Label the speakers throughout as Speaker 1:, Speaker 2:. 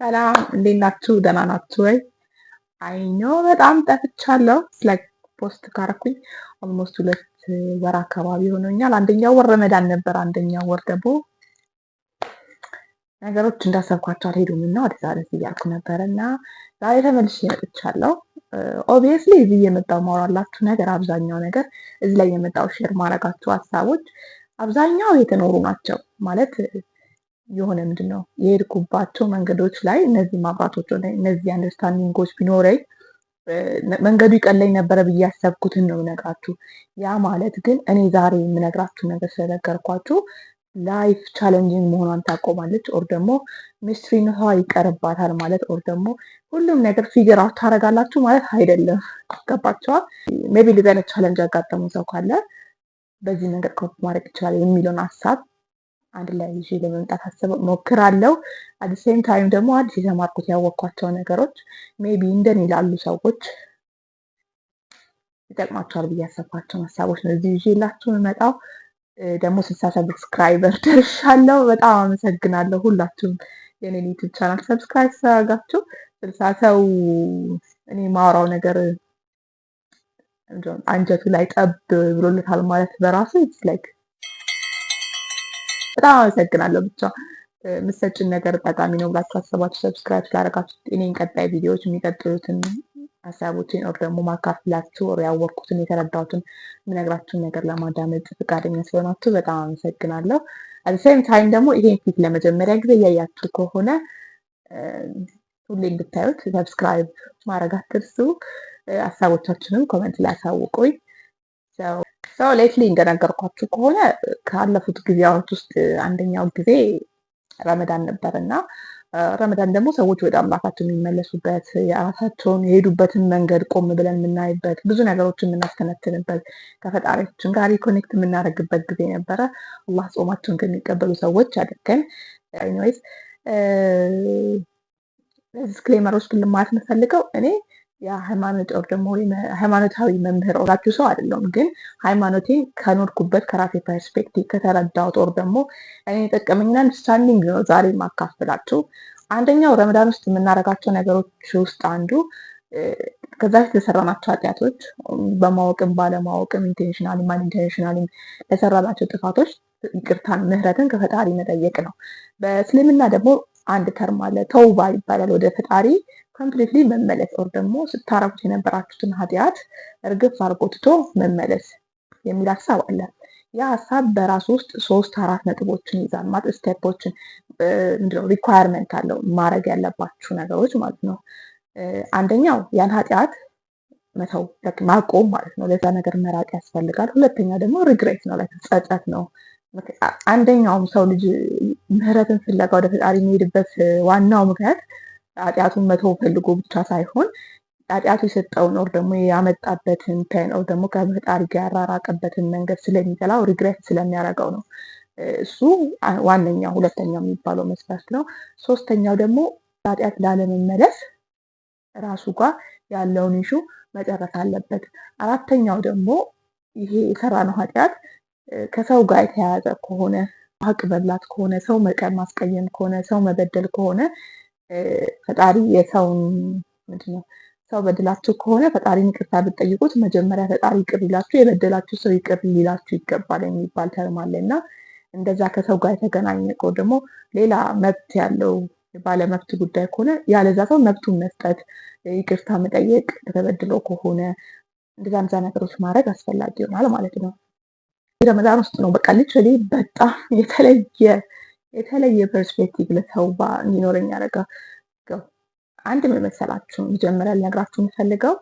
Speaker 1: ሰላም እንዴት ናችሁ? ደህና ናችሁ ወይ? አይ ኖ በጣም ጠፍቻለሁ። ላይክ ፖስት ካረኩኝ ኦልሞስት 2 ወር አካባቢ ሆኖኛል። አንደኛው ወር ረመዳን ነበር። አንደኛው ወር ደግሞ ነገሮች እንዳሰብኳቸው አልሄዱም እና ወደ ዛሬ እያልኩ ነበረ እና ዛሬ ተመልሼ መጥቻለሁ። ኦብቪየስሊ እዚህ የመጣው ማውራላችሁ ነገር አብዛኛው ነገር እዚህ ላይ የመጣው ሼር ማድረጋችሁ ሀሳቦች አብዛኛው የተኖሩ ናቸው ማለት የሆነ ምንድን ነው የሄድኩባቸው መንገዶች ላይ እነዚህ ማብራቶች እነዚህ አንደርስታንዲንጎች ቢኖረኝ መንገዱ ይቀለኝ ነበረ ብዬ ያሰብኩትን ነው የምነግራችሁ። ያ ማለት ግን እኔ ዛሬ የምነግራችሁ ነገር ስለነገርኳችሁ ላይፍ ቻለንጂንግ መሆኗን ታቆማለች ኦር ደግሞ ሚስትሪነቷ ይቀርባታል ማለት ኦር ደግሞ ሁሉም ነገር ፊገር አውት ታደርጋላችሁ ማለት አይደለም። ገባችኋል? ሜቢ እንደዚህ አይነት ቻለንጅ ያጋጠሙ ሰው ካለ በዚህ ነገር ኮፕ ማድረግ ይችላል የሚለውን ሀሳብ አንድ ላይ ይዤ ለመምጣት ሞክራለሁ። አት ሴም ታይም ደግሞ አዲስ የተማርኩት ያወቅኳቸው ነገሮች ሜቢ እንደኔ ላሉ ሰዎች ይጠቅማቸዋል ብዬ ያሰብኳቸውን ሀሳቦች ነው እዚህ ይዤላችሁ የምመጣው። ደግሞ 60 ሰብስክራይበር ደርሻለሁ። በጣም አመሰግናለሁ ሁላችሁም የኔን ዩቲዩብ ቻናል ሰብስክራይብ ስላደረጋችሁ። 60 ሰው እኔ ማውራው ነገር አንጀቱ ላይ ጠብ ብሎለታል ማለት በራሱ ኢትስ ላይክ በጣም አመሰግናለሁ። ብቻ የምትሰጭን ነገር ጠቃሚ ነው ብላችሁ አሰባችሁ ሰብስክራይብ ስላደረጋችሁ እኔን ቀጣይ ቪዲዮዎች የሚቀጥሉትን ሀሳቦችን ኦር ደግሞ ማካፍላችሁ ኦር ያወቅኩትን የተረዳሁትን የምነግራችሁን ነገር ለማዳመጥ ፈቃደኛ ስለሆናችሁ በጣም አመሰግናለሁ። አት ሴም ታይም ደግሞ ይሄን ፊት ለመጀመሪያ ጊዜ እያያችሁ ከሆነ ሁሌ እንድታዩት ሰብስክራይብ ማድረግ አትርሱ። ሀሳቦቻችንም ኮመንት ላይ አሳውቁኝ። ሰው ሌትሊ እንደነገርኳችሁ ከሆነ ካለፉት ጊዜያት ውስጥ አንደኛው ጊዜ ረመዳን ነበር እና ረመዳን ደግሞ ሰዎች ወደ አምላካቸው የሚመለሱበት የራሳቸውን የሄዱበትን መንገድ ቆም ብለን የምናይበት ብዙ ነገሮችን የምናስተነትንበት ከፈጣሪያችን ጋር ኮኔክት የምናደርግበት ጊዜ ነበረ። አላህ ጾማቸውን ከሚቀበሉ ሰዎች አድርገን። ኤኒዌይስ ዲስክሌመሮች ግን ማለት የምፈልገው እኔ የሃይማኖት ኦር ደግሞ ሃይማኖታዊ መምህር ኦራችሁ ሰው አይደለም፣ ግን ሃይማኖቴን ከኖርኩበት ከራሴ ፐርስፔክቲቭ ከተረዳሁት ኦር ደግሞ እኔ የጠቀመኝና አንደርስታንዲንግ ነው ዛሬ ማካፍላችሁ። አንደኛው ረመዳን ውስጥ የምናደርጋቸው ነገሮች ውስጥ አንዱ ከዛ በፊት የሰራናቸው ኃጢአቶች በማወቅም ባለማወቅም ኢንቴንሽናሊም አንኢንቴንሽናሊም ለሰራናቸው ጥፋቶች ይቅርታን ምህረትን ከፈጣሪ መጠየቅ ነው። በእስልምና ደግሞ አንድ ተርም አለ ተውባ ይባላል። ወደ ፈጣሪ ኮምፕሊትሊ መመለስ ኦር ደግሞ ስታረጉት የነበራችሁትን ኃጢአት እርግፍ አድርጎ ትቶ መመለስ የሚል ሀሳብ አለ። ያ ሀሳብ በራሱ ውስጥ 3-4 ነጥቦችን ይዛል ማለት ስቴፖችን ምንድነው ሪኳየርመንት አለው ማድረግ ያለባችሁ ነገሮች ማለት ነው። አንደኛው ያን ኃጢአት መተው ማቆም ማለት ነው። ለዛ ነገር መራቅ ያስፈልጋል። ሁለተኛ ደግሞ ሪግሬት ነው፣ ጸጸት ነው። አንደኛውም ሰው ልጅ ምህረትን ፍለጋ ወደ ፈጣሪ የሚሄድበት ዋናው ምክንያት ኃጢአቱን መተው ፈልጎ ብቻ ሳይሆን ኃጢአቱ የሰጠውን ኦር ደግሞ ያመጣበትን ፔን ኦር ደግሞ ከፈጣሪ ጋር ያራራቀበትን መንገድ ስለሚጠላው ሪግሬት ስለሚያደርገው ነው። እሱ ዋነኛው ሁለተኛው የሚባለው መስፈርት ነው። ሶስተኛው ደግሞ ኃጢአት ላለመመለስ ራሱ ጋር ያለውን ኢሹ መጨረስ አለበት። አራተኛው ደግሞ ይሄ የሰራነው ኃጢአት ከሰው ጋር የተያያዘ ከሆነ ሀቅ መብላት ከሆነ ሰው ማስቀየም ከሆነ ሰው መበደል ከሆነ ፈጣሪ የሰውን ምንድነው ሰው በድላችሁ ከሆነ ፈጣሪን ይቅርታ ብትጠይቁት መጀመሪያ ፈጣሪ ይቅር ሊላችሁ የበደላችሁ ሰው ይቅር ሊላችሁ ይገባል የሚባል ተርም አለ እና እንደዛ ከሰው ጋር የተገናኘ ደግሞ ሌላ መብት ያለው ባለመብት ጉዳይ ከሆነ ያለዛ ሰው መብቱን መስጠት ይቅርታ መጠየቅ ተበድሎ ከሆነ እንደዛ ነገሮች ማድረግ አስፈላጊ ይሆናል ማለት ነው። ረመዳን ውስጥ ነው በቃ ሊትራሊ በጣም የተለየ ፐርስፔክቲቭ ለተውባ እንዲኖረኝ ያደረገው። አንድ ምን መሰላችሁ መጀመሪያ ልነግራችሁ የምፈልገው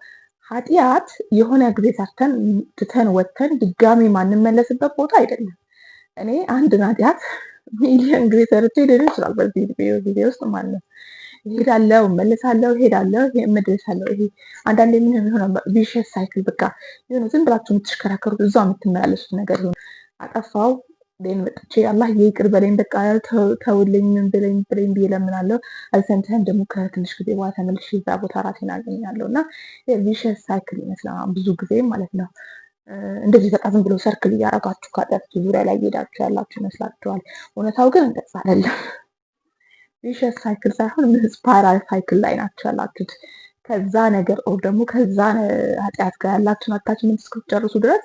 Speaker 1: ኃጢአት የሆነ ጊዜ ሰርተን ትተን ወተን ድጋሚ ማንመለስበት ቦታ አይደለም። እኔ አንድ ኃጢአት ሚሊዮን ጊዜ ሰርቼ ሊሆን ይችላል በዚህ ጊዜ ውስጥ ማለት ነው። ሄዳለሁ እመለሳለሁ፣ ሄዳለሁ እመለሳለሁ። ይሄ አንዳንዴ ምን የሆነ ቪሸስ ሳይክል በቃ የሆነ ዝም ብላችሁ የምትሽከራከሩት እዛው የምትመላለሱት ነገር ይሆን። አጠፋው ደን መጥቼ አላህ ይቅር በለኝ በቃ ተውልኝ ምን ብለኝ ብዬ ለምናለሁ። አልሰምተህም ደግሞ ከትንሽ ጊዜ በኋላ ተመልሼ እዛ ቦታ ራሴን አገኛለሁ እና ቪሸስ ሳይክል ይመስላል ብዙ ጊዜ ማለት ነው። እንደዚህ በቃ ዝም ብሎ ሰርክል እያደረጋችሁ ከኃጢአት ዙሪያ ላይ ሄዳችሁ ያላችሁ ይመስላችኋል። እውነታው ግን እንደዛ አይደለም። ቪሸስ ሳይክል ሳይሆን ስፓይራል ሳይክል ላይ ናቸው ያላችሁት። ከዛ ነገር ኦር ደግሞ ከዛ ኃጢአት ጋር ያላችሁን አታችመንት እስክትጨርሱ ድረስ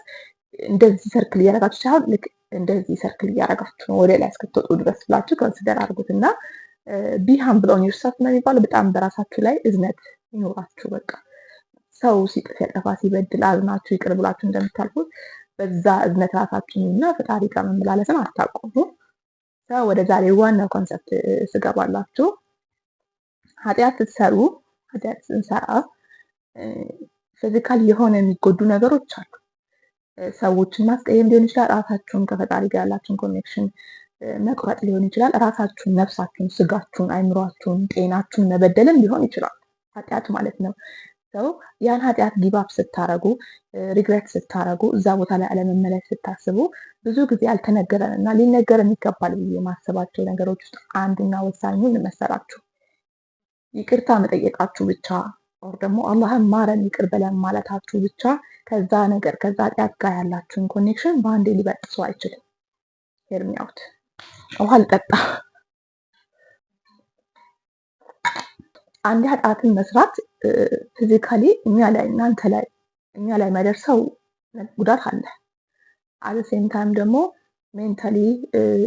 Speaker 1: እንደዚህ ሰርክል እያደረጋችሁ ሳይሆን ልክ እንደዚህ ሰርክል እያደረጋችሁ ነው ወደ ላይ እስክትወጡ ድረስ ብላችሁ ኮንሲደር አድርጉት እና ቢሃም ብለውን ዩርሰልፍ ነው የሚባለው። በጣም በራሳችሁ ላይ እዝነት ይኖራችሁ። በቃ ሰው ሲያጠፋ ሲበድል አዝናችሁ ይቅር ብላችሁ እንደምታልፉት በዛ እዝነት ራሳችሁን እና ፈጣሪ ጋር መመላለስን አታቆሙ። ወደ ዛሬ ዋናው ኮንሰፕት ስገባላችሁ ኃጢአት ስትሰሩ ኃጢአት ስንሰራ ፊዚካል የሆነ የሚጎዱ ነገሮች አሉ። ሰዎችን ማስቀየም ሊሆን ይችላል። ራሳችሁን ከፈጣሪ ጋር ያላችሁን ኮኔክሽን መቁረጥ ሊሆን ይችላል። ራሳችሁን፣ ነፍሳችሁን፣ ስጋችሁን፣ አይምሯችሁን፣ ጤናችሁን መበደልን ሊሆን ይችላል ኃጢአት ማለት ነው። ሰው ያን ኃጢአት ጊባፕ ስታረጉ፣ ሪግሬት ስታረጉ፣ እዛ ቦታ ላይ አለመመለስ ስታስቡ ብዙ ጊዜ ያልተነገረን እና ሊነገረን ይገባል ብዬ የማስባቸው ነገሮች ውስጥ አንዱና ወሳኙ መሰላችሁ ይቅርታ መጠየቃችሁ ብቻ ኦር ደግሞ አላህን ማረን ይቅር በለን ማለታችሁ ብቻ ከዛ ነገር ከዛ ኃጢአት ጋር ያላችሁን ኮኔክሽን በአንዴ ሊበጥሰው አይችልም። ሄርሚያውት ውሃ ልጠጣ። አንድ ኃጢአትን መስራት ፊዚካሊ እኛ ላይ እናንተ ላይ እኛ ላይ የሚያደርሰው ጉዳት አለ። አት ሴም ታይም ደግሞ ሜንታሊ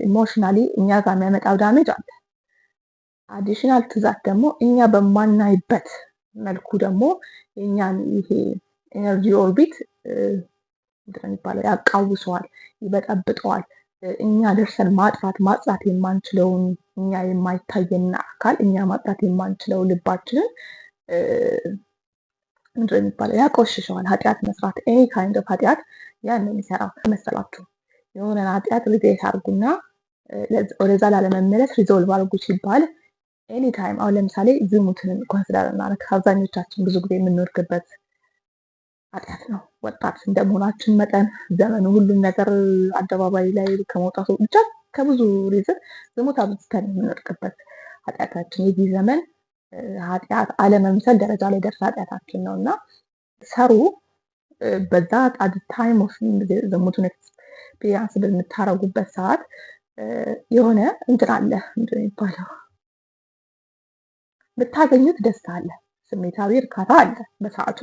Speaker 1: ኢሞሽናሊ እኛ ጋር የሚያመጣው ዳሜጅ አለ። አዲሽናል ትዛት ደግሞ እኛ በማናይበት መልኩ ደግሞ የኛን ይሄ ኤነርጂ ኦርቢት እንደሚባለው ያቃውሰዋል፣ ይበጠብጠዋል። እኛ ደርሰን ማጥራት የማንችለውን እኛ የማይታየና አካል እኛ ማጥራት የማንችለው ልባችንን ምንድን ነው የሚባለው ያቆሽሸዋል። ኃጢአት መስራት ኤኒ ካይንድ ኦፍ ኃጢአት ያን ነው የሚሰራው መሰላችሁ። የሆነን ኃጢአት ሪግሬት አድርጉና ወደዛ ላለመመለስ ሪዞልቭ አድርጉ ሲባል ኤኒ ታይም አሁን ለምሳሌ ዝሙትን ኮንሲደር እናደርግ። አብዛኞቻችን ብዙ ጊዜ የምንወድቅበት ኃጢአት ነው። ወጣት እንደመሆናችን መጠን ዘመኑ ሁሉም ነገር አደባባይ ላይ ከመውጣቱ ብቻ ከብዙ ሪዝን ዝሙት አብዝተን የምንወድቅበት ኃጢአታችን የዚህ ዘመን ኃጢአት አለመምሰል ደረጃ ላይ ደርስ ኃጢአታችን ነው እና ሰሩ በዛ አት ታይም ኦፍ ዝሙቱን ኤክስፒሪየንስ በምታረጉበት ሰዓት የሆነ እንትን አለ ምንድን ነው የሚባለው ብታገኙት ደስታ አለ፣ ስሜታዊ እርካታ አለ። በሰዓቱ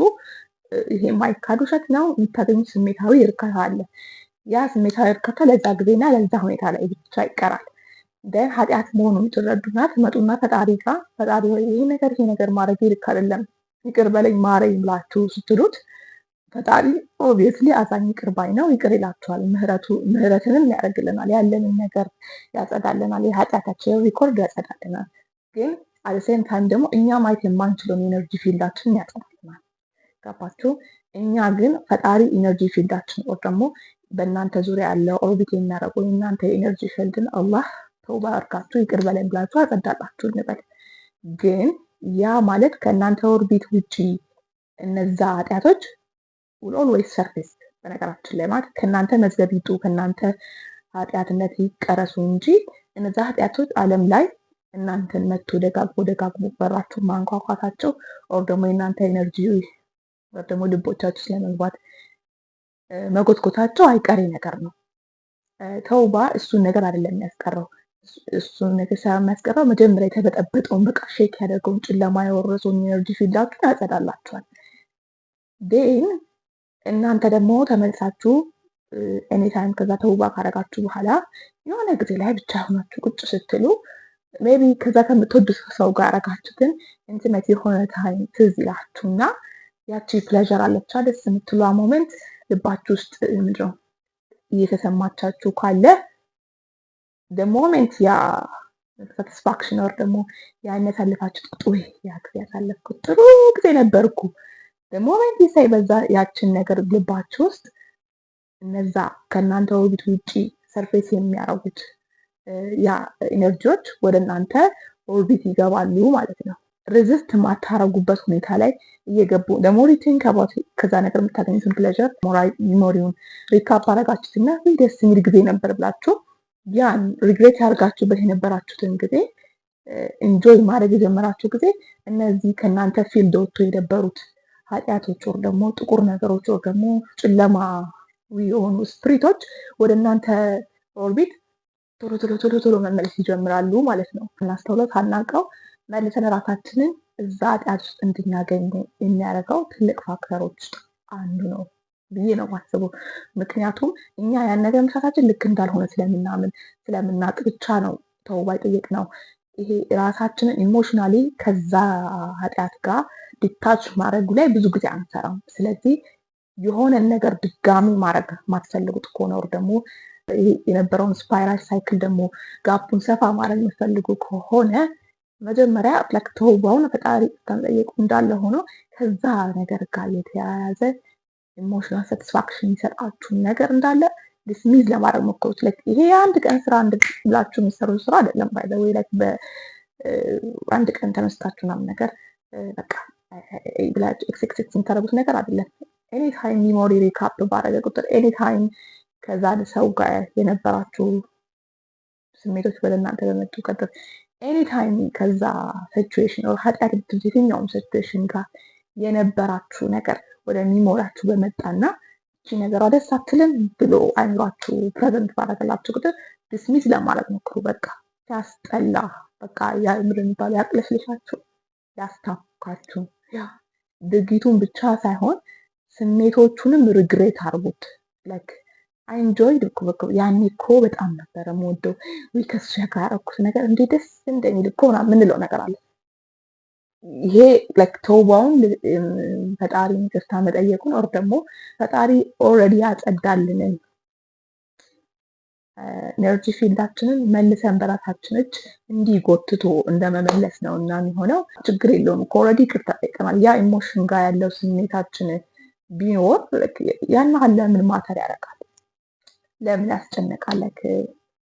Speaker 1: ይሄ የማይካድ ውሸት ነው። የምታገኙት ስሜታዊ እርካታ አለ። ያ ስሜታዊ እርካታ ለዛ ጊዜና ለዛ ሁኔታ ላይ ብቻ ይቀራል። ደን ኃጢአት መሆኑን ትረዱና ትመጡና ፈጣሪ ጋር ፈጣሪ ወይ ይሄ ነገር ማድረግ ልክ አይደለም ይቅር በለኝ ማረኝ ብላችሁ ስትሉት ፈጣሪ ኦብቪየስሊ አዛኝ ይቅር ባይ ነው። ይቅር ይላችኋል። ምህረትንም ያደርግልናል። ያለንን ነገር ያጸዳልናል። የኃጢአታችን ሪኮርድ ያጸዳልናል። ግን አለሴም ታይም ደግሞ እኛ ማየት የማንችለውን ኤነርጂ ፊልዳችንን ያጸዳልናል። ገባችሁ? እኛ ግን ፈጣሪ ኤነርጂ ፊልዳችን ኦር ደግሞ በእናንተ ዙሪያ ያለው ኦርቢት የሚያደርገው የእናንተ ኤነርጂ ፊልድን አላህ ተውባ አድርጋችሁ ይቅር በለን ብላችሁ አጸዳላችሁ እንበል። ግን ያ ማለት ከእናንተ ኦርቢት ውጪ እነዛ ኃጢአቶች ኦልዌይስ ሰርፌስ በነገራችን ላይ ማለት ከእናንተ መዝገብ ይጡ ከእናንተ ኃጢአትነት ይቀረሱ እንጂ እነዛ ኃጢአቶች ዓለም ላይ እናንተን መጥቶ ደጋግሞ በራችሁ ማንኳኳታቸው ኦር ደግሞ የእናንተ ኤነርጂ ወር ደግሞ ልቦቻችሁ ስለመግባት መጎትጎታቸው አይቀሬ ነገር ነው። ተውባ እሱን ነገር አይደለም የሚያስቀረው። እሱን ነገር ሳይሆን የሚያስቀረው መጀመሪያ የተበጠበጠውን በቃ ሼክ ያደርገውን ጨለማ የወረሰውን ኤነርጂ ፊልዳችሁን ያጸዳላችኋል። ዴን እናንተ ደግሞ ተመልሳችሁ ኤኒታይም ከዛ ተውባ ካረጋችሁ በኋላ የሆነ ጊዜ ላይ ብቻ ሆናችሁ ቁጭ ስትሉ ሜቢ ከዛ ከምትወዱት ሰው ጋር ያረጋችሁትን ኢንቲሜት የሆነ ታይም ትዝ ይላችሁና ያቺ ፕሌዠር አለቻ ደስ የምትሏ ሞመንት ልባችሁ ውስጥ ምንድነው እየተሰማቻችሁ ካለ ሞሜንት ያ ሳቲስፋክሽን ወር ደግሞ ያን ያሳለፋችሁት ወይ ያ ጊዜ ያሳለፍኩት ጥሩ ጊዜ ነበርኩ ሞሜንት ይሳይ በዛ ያችን ነገር ልባችሁ ውስጥ እነዛ ከእናንተ ኦርቢት ውጪ ሰርፌስ የሚያረጉት ያ ኤነርጂዎች ወደ እናንተ ኦርቢት ይገባሉ ማለት ነው። ሬዚስት ማታረጉበት ሁኔታ ላይ እየገቡ ደግሞ ሪቲንክ አባውት ከዛ ነገር የምታገኙትን ፕሌዠር ሜሞሪውን ሪካፕ አረጋችሁትና ደስ የሚል ጊዜ ነበር ብላችሁ ያን ሪግሬት ያርጋችሁበት የነበራችሁትን ጊዜ ኢንጆይ ማድረግ የጀመራችሁ ጊዜ እነዚህ ከእናንተ ፊልድ ወጥቶ የነበሩት ኃጢአቶች ወር ደግሞ ጥቁር ነገሮች ወር ደግሞ ጨለማ የሆኑ ስፕሪቶች ወደ እናንተ ኦርቢት ቶሎ ቶሎ ቶሎ ቶሎ መመለስ ይጀምራሉ ማለት ነው። እናስተውለው ሳናውቀው መልሰን ራሳችንን እዛ ኃጢአት ውስጥ እንድናገኝ የሚያደርገው ትልቅ ፋክተሮች ውስጥ አንዱ ነው ብዬ ነው የማስበው። ምክንያቱም እኛ ያን ነገር መስራታችን ልክ እንዳልሆነ ስለምናምን ስለምናውቅ ብቻ ነው ተውባ የጠየቅነው። ይሄ ራሳችንን ኢሞሽናሊ ከዛ ኃጢአት ጋር ዲታች ማድረጉ ላይ ብዙ ጊዜ አንሰራም። ስለዚህ የሆነን ነገር ድጋሚ ማድረግ ማትፈልጉት ከሆነ ወር ደግሞ የነበረውን ስፓይራል ሳይክል ደግሞ ጋፑን ሰፋ ማድረግ የምትፈልጉ ከሆነ መጀመሪያ ተውባውን ፈጣሪ ጠየቁ እንዳለ ሆኖ ከዛ ነገር ጋር የተያያዘ ኢሞሽናል ሳቲስፋክሽን የሚሰጣችሁን ነገር እንዳለ ዲስሚዝ ለማድረግ ሞክሩት። ይሄ የአንድ ቀን ስራ ብላችሁ የሚሰሩ ስራ አይደለም። ባይ ዘ ዌይ በአንድ ቀን ተነስታችሁ ምናምን ነገር በቃ ብላችሁ ኤክሴክሴት የምታደርጉት ነገር አይደለም። ኤኒታይም ሚሞሪ ሪካፕ ባደረገ ቁጥር ኤኒታይም ከዛ ሰው ጋር የነበራችሁ ስሜቶች ወደ እናንተ በመጡ ቁጥር ኤኒታይም ከዛ ሲቹዌሽን ኃጢአት ብትሉ የትኛውም ሲቹዌሽን ጋር የነበራችሁ ነገር ወደ ሚሞሪያችሁ በመጣና እቺ ነገር ደስ አትልም ብሎ አይምሯችሁ ፕሬዘንት ባደረገላችሁ ቁጥር ዲስሚስ ለማለት ሞክሩ። በቃ ሲያስጠላ በቃ ምንድን ነው የሚባለው ያቅለሽልሻችሁ፣ ያስታካችሁ ድርጊቱን ብቻ ሳይሆን ስሜቶቹንም ሪግሬት አርጉት። ላይክ አይ ኢንጆይድ እኮ ያኔ እኮ በጣም ነበረ የምወደው ወይ ከሱ ጋር ያደረኩት ነገር እንዴት ደስ እንደሚል እኮ ምናምን የምንለው ነገር አለ። ይሄ ላይክ ተውባውን ፈጣሪ ይቅርታ መጠየቁን ኦር ደግሞ ፈጣሪ ኦልሬዲ ያጸዳልንን ኤነርጂ ፊልዳችንን መልሰን በራሳችን እጅ እንዲጎትቶ እንደመመለስ ነው እና የሚሆነው። ችግር የለውም እኮ ኦልሬዲ ይቅርታ ጠይቀናል። ያ ኢሞሽን ጋር ያለው ስሜታችን ቢኖር ያን ያህል ለምን ማተር ያደርጋል? ለምን ያስጨንቃል?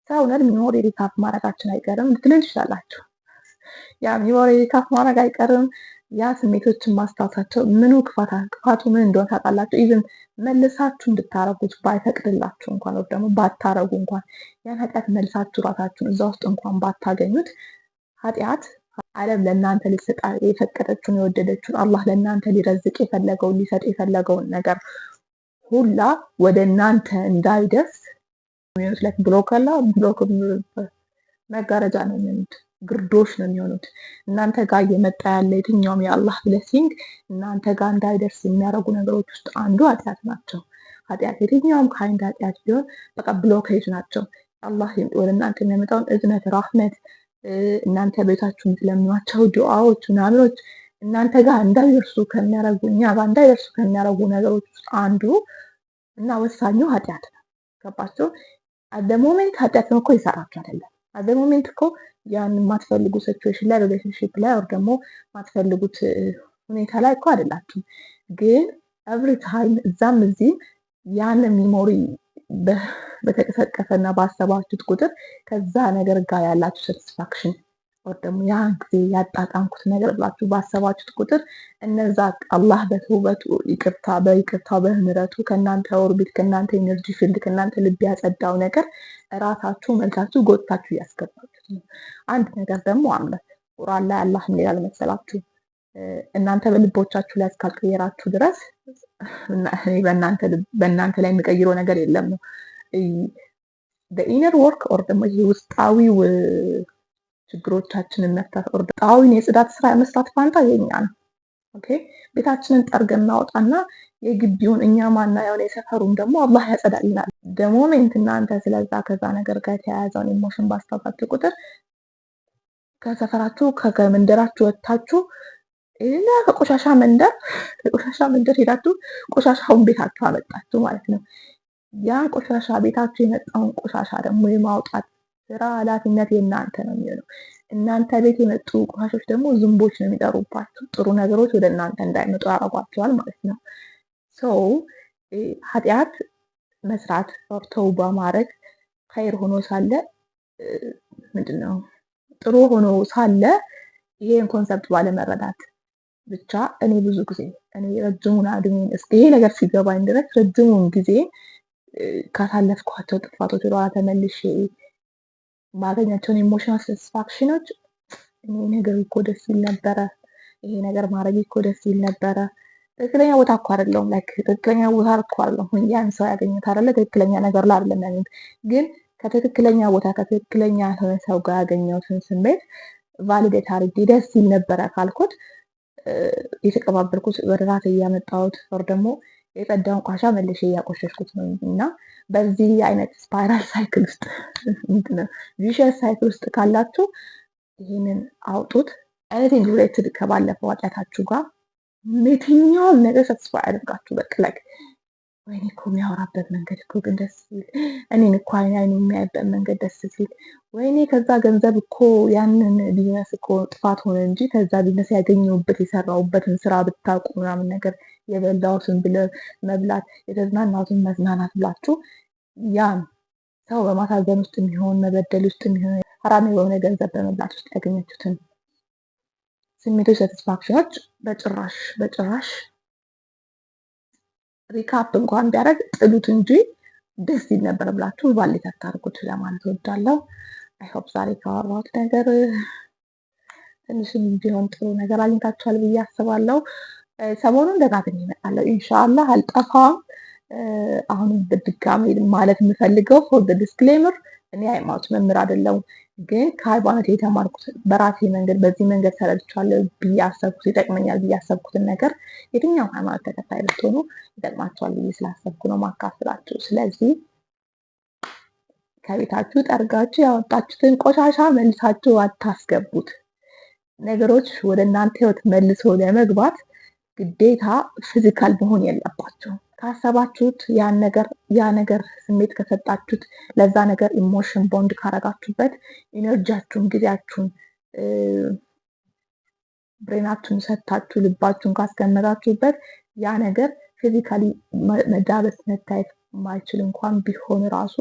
Speaker 1: ሰውነት ሚሞሪ ሪካፕ ማድረጋችን አይቀርም ልትሉ ትችላላችሁ። ያ ሚሞሪ ሪካፕ ማድረግ አይቀርም። ያ ስሜቶችን ማስታወሳቸው ምኑ ክፋቱ ምን እንደሆነ ታውቃላችሁ። ኢቭን መልሳችሁ እንድታረጉት ባይፈቅድላችሁ እንኳን ወይ ደግሞ ባታረጉ እንኳን ያን ኃጢአት መልሳችሁ ራሳችሁን እዛ ውስጥ እንኳን ባታገኙት ኃጢአት ዓለም ለእናንተ ሊሰጥ የፈቀደችውን የወደደችውን አላህ ለእናንተ ሊረዝቅ የፈለገውን ሊሰጥ የፈለገውን ነገር ሁላ ወደ እናንተ እንዳይደርስ ብሎክ አላ ብሎክ መጋረጃ ነው የሚሆኑት፣ ግርዶሽ ነው የሚሆኑት። እናንተ ጋር እየመጣ ያለ የትኛውም የአላህ ብለሲንግ እናንተ ጋር እንዳይደርስ የሚያደርጉ ነገሮች ውስጥ አንዱ ኃጢአት ናቸው። ኃጢአት የትኛውም ካይንድ ኃጢአት ቢሆን በቃ ብሎኬጅ ናቸው። አላህ ወደ እናንተ የሚያመጣውን እዝነት ራህመት እናንተ ቤታችሁ የምትለምኗቸው ዱዓዎች ምናምኖች እናንተ ጋር እንዳይደርሱ ከሚያደርጉ እኛ ጋር እንዳይደርሱ ከሚያደርጉ ነገሮች ውስጥ አንዱ እና ወሳኙ ኃጢአት ነው። ገባችሁ? አደ ሞሜንት ኃጢአት ነው እኮ ይሰራችሁ አይደለም። አደ ሞሜንት እኮ ያን የማትፈልጉ ሲቹዌሽን ላይ ሪሌሽንሺፕ ላይ ወር ደግሞ የማትፈልጉት ሁኔታ ላይ እኮ አይደላችሁም። ግን ኤቭሪ ታይም እዛም እዚህም ያን ሚሞሪ በተቀሰቀሰና ባሰባችሁት ቁጥር ከዛ ነገር ጋር ያላችሁ ሳቲስፋክሽን ወር ደግሞ ያን ጊዜ ያጣጣምኩት ነገር ብላችሁ ባሰባችሁት ቁጥር እነዛ አላህ በተውበቱ በይቅርታው በምህረቱ ከእናንተ ኦርቢት ከእናንተ ኤነርጂ ፊልድ ከእናንተ ልብ ያጸዳው ነገር እራሳችሁ መልሳችሁ ጎታችሁ እያስገባችሁት ነው። አንድ ነገር ደግሞ አለ ቁርአን ላይ አላህ ምን ይላል መሰላችሁ? እናንተ በልቦቻችሁ ላይ እስካልቀየራችሁ ድረስ በእናንተ ላይ የሚቀይረው ነገር የለም ነው። በኢነር ወርክ ኦር ደግሞ ይሄ ውስጣዊው ችግሮቻችንን መፍታት ኦር ውስጣዊን የጽዳት ስራ መስራት ፋንታ የኛ ነው። ኦኬ ቤታችንን ጠርገን እናወጣና የግቢውን እኛ ማናየውን የሰፈሩን ደግሞ አላህ ያጸዳልናል። ደሞሜንት እናንተ ስለዛ ከዛ ነገር ጋር የተያያዘውን ኢሞሽን ባስታወሳችሁ ቁጥር ከሰፈራችሁ ከመንደራችሁ ወጥታችሁ እና ከቆሻሻ መንደር ሄዳችሁ ቆሻሻውን ቤታችሁ አመጣችሁ ማለት ነው። ያ ቆሻሻ ቤታችሁ የመጣውን ቆሻሻ ደግሞ የማውጣት ስራ ኃላፊነት የእናንተ ነው የሚሆነው። እናንተ ቤት የመጡ ቆሻሾች ደግሞ ዝንቦች ነው የሚጠሩባችሁ። ጥሩ ነገሮች ወደ እናንተ እንዳይመጡ ያደርጓቸዋል ማለት ነው። ኃጢአት መስራት ተውባ ማድረግ ኸይር ሆኖ ሳለ ምንድነው ጥሩ ሆኖ ሳለ ይሄን ኮንሰፕት ባለመረዳት ብቻ እኔ ብዙ ጊዜ ረጅሙን እድሜን ይሄ ነገር ሲገባኝ ድረስ ረጅሙን ጊዜ ካሳለፍኳቸው ጥፋቶች ወደኋላ ተመልሼ ማገኛቸውን ኢሞሽናል ሳቲስፋክሽኖች እኔ ነገር እኮ ደስ ይል ነበረ፣ ይሄ ነገር ማድረግ እኮ ደስ ይል ነበረ። ትክክለኛ ቦታ እኮ አይደለሁም፣ ላይክ ትክክለኛ ቦታ እኮ አይደለሁም። ያን ሰው ያገኘት አይደለ ትክክለኛ ነገር ላይ አይደለም ያገኘት፣ ግን ከትክክለኛ ቦታ ከትክክለኛ ያልሆነ ሰው ጋር ያገኘሁትን ስሜት ቫሊዴት አድርጌ ደስ ሲል ነበረ ካልኩት የተቀባበልኩት ወደ ራሴ እያመጣሁት ወር ደግሞ የጸዳውን ቆሻሻ መልሼ እያቆሸሽኩት ነው እና በዚህ አይነት ስፓይራል ሳይክል ውስጥ ቪሸስ ሳይክል ውስጥ ካላችሁ ይህንን አውጡት። ኤኒቲንግ ሪሌትድ ከባለፈው ኃጢአታችሁ ጋር የትኛውም ነገር ሰትስፋ ያደርጋችሁ። በቃ ላይክ ወይኔ እኮ የሚያወራበት መንገድ እኮ ግን ደስ ሲል፣ እኔን እኮ አይን የሚያይበት መንገድ ደስ ሲል፣ ወይኔ ከዛ ገንዘብ እኮ ያንን ቢዝነስ እኮ ጥፋት ሆነ እንጂ ከዛ ቢዝነስ ያገኘሁበት የሰራሁበትን ስራ ብታውቁ ምናምን ነገር የበላሁትን ብለ መብላት የተዝናናሁትን መዝናናት ብላችሁ ያን ሰው በማሳዘን ውስጥ የሚሆን መበደል ውስጥ የሚሆን ሀራሚ የሆነ ገንዘብ በመብላት ውስጥ ያገኘችሁትን ስሜቶች ሳቲስፋክሽኖች በጭራሽ ሪካፕ እንኳን ቢያደርግ ጥሉት እንጂ ደስ ይል ነበር ብላችሁ ባሌት አታርጉት ለማለት እወዳለሁ። አይሆፕ ዛሬ ካወራሁት ነገር ትንሽም ቢሆን ጥሩ ነገር አግኝታችኋል ብዬ አስባለሁ። ሰሞኑን ደጋግሜ እመጣለሁ ኢንሻአላህ፣ አልጠፋም። አሁንም በድጋሚ ማለት የምፈልገው ፎር ዲስክሌመር እኔ ሃይማኖት መምህር አይደለሁም፣ ግን ከሃይማኖት የተማርኩት በራሴ መንገድ በዚህ መንገድ ተረድቻለሁ ብዬ አሰብኩት ይጠቅመኛል ብዬ አሰብኩትን ነገር የትኛውም ሃይማኖት ተከታይ ብትሆኑ ይጠቅማችኋል ብዬ ስላሰብኩ ነው ማካፍላችሁ። ስለዚህ ከቤታችሁ ጠርጋችሁ ያወጣችሁትን ቆሻሻ መልሳችሁ አታስገቡት። ነገሮች ወደ እናንተ ህይወት መልሶ ለመግባት ግዴታ ፊዚካል መሆን የለባቸው። ካሰባችሁት ያ ነገር ስሜት ከሰጣችሁት ለዛ ነገር ኢሞሽን ቦንድ ካረጋችሁበት ኢነርጂያችሁን፣ ጊዜያችሁን፣ ብሬናችሁን ሰጥታችሁ ልባችሁን ካስቀመጣችሁበት ያ ነገር ፊዚካሊ መዳበስ መታየት ማይችል እንኳን ቢሆን ራሱ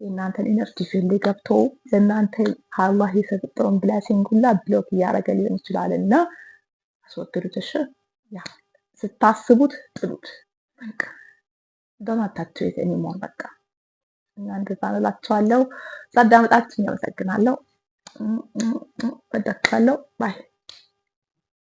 Speaker 1: የእናንተን ኢነርጂ ፊልድ ገብቶ ለእናንተ ከአላህ የሰጠውን ብሌሲንግ ሁላ ብሎክ እያደረገ ሊሆን ይችላል እና አስወግዱት። እሺ፣ ያ ስታስቡት ጥሉት። በቃ ዶናታችሁ ኤኒሞር በቃ እና እንደዛ እላችኋለሁ። ሳዳመጣችሁኝ አመሰግናለሁ። ወዳችኋለሁ። ባይ